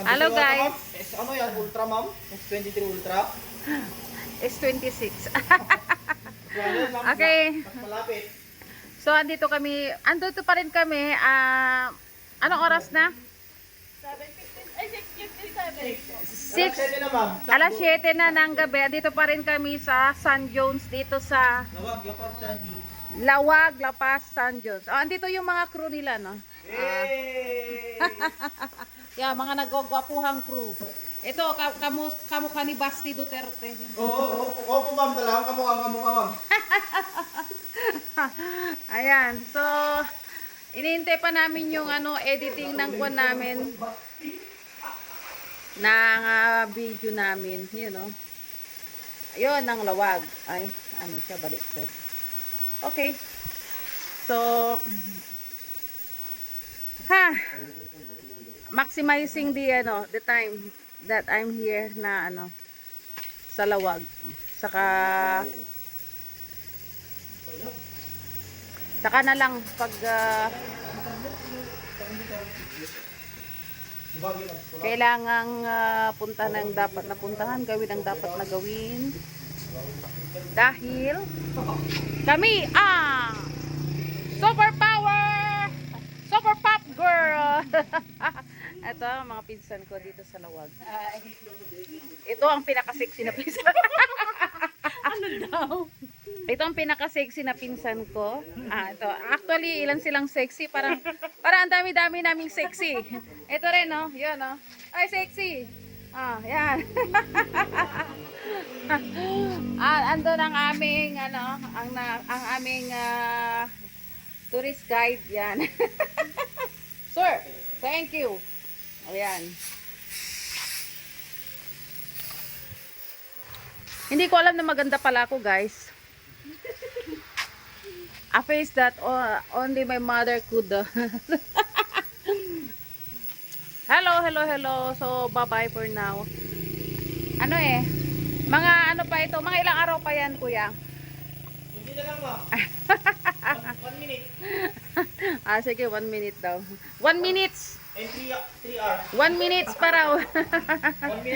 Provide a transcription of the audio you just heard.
Hello guys. Ano yan? Ultra ma'am? S23 Ultra? S26. Well, ma'am, Okay. mas malapit. So andito pa rin kami. Anong oras na? 6 na ma'am. Alas 7 na ng gabi. Andito pa rin kami sa San Jones dito sa Lawag, lapad sa juice. Lawag, Lapas, San Jones. Andito yung mga crew nila, no? Yay! Yeah, mga nagwagwapuhang crew. Ito, kamukha ni Basti Duterte. Opo ma'am, dalawang kamukha ma'am. Ayan, so inihintay pa namin yung editing ng kwan namin ng video namin, you know. Ayun, ang lawag. Ay, ano siya, baliktad. Okay. So, maximizing the time that I'm here na sa lawag. Saka na lang pag kailangang punta ng dapat na puntahan, gawin ang dapat na gawin. Dahil kami super power, super pop girl. Ito mga pinsan ko dito sa lawag. Ito ang pinaka-sexy na pinsan. Ano daw? Ito ang pinaka-sexy na pinsan ko. Ito. Actually, ilan silang sexy. Parang ang dami-dami naming sexy. Ito rin, no? Yun, no? Ay, sexy. Yan. Andun ang aming, ang aming tourist guide. Yan. Sir, thank you. Ayan. Hindi ko alam na maganda pala ako, guys. A face that only my mother could. Hello. So, bye-bye for now. Mga pa ito? Mga ilang araw pa yan, kuya? Hindi na lang ma'am. 1 minute. Sige, 1 minute daw. 1 minute. And 3 hours. 1 minute pa raw. 1 minute.